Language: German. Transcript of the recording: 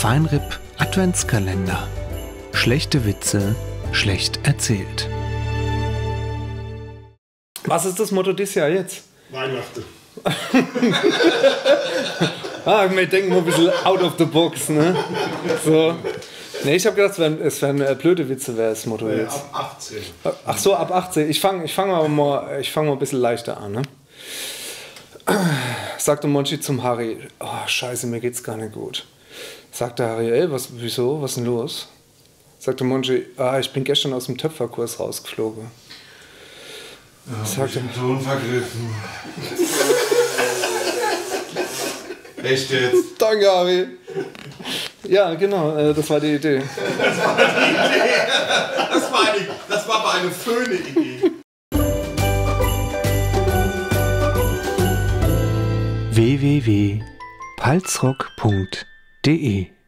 Feinripp Adventskalender. Schlechte Witze, schlecht erzählt. Was ist das Motto dieses Jahr jetzt? Weihnachten. Wir denken mal ein bisschen out of the box, ne? So. Ne, ich habe gedacht, es wären blöde Witze, wäre das Motto jetzt. Ab 18. Ach so, ab 18. Ich fang mal ein bisschen leichter an, ne? Sagte Monchi zum Harry, oh scheiße, mir geht's gar nicht gut. Sagte Harry, ey, wieso, was ist denn los? Sagte Monchi, ich bin gestern aus dem Töpferkurs rausgeflogen. Sagte den Ton vergriffen. Echt jetzt? Danke, Harry. Ja, genau, das war die Idee. Das war aber eine schöne Idee. www.palzrock.de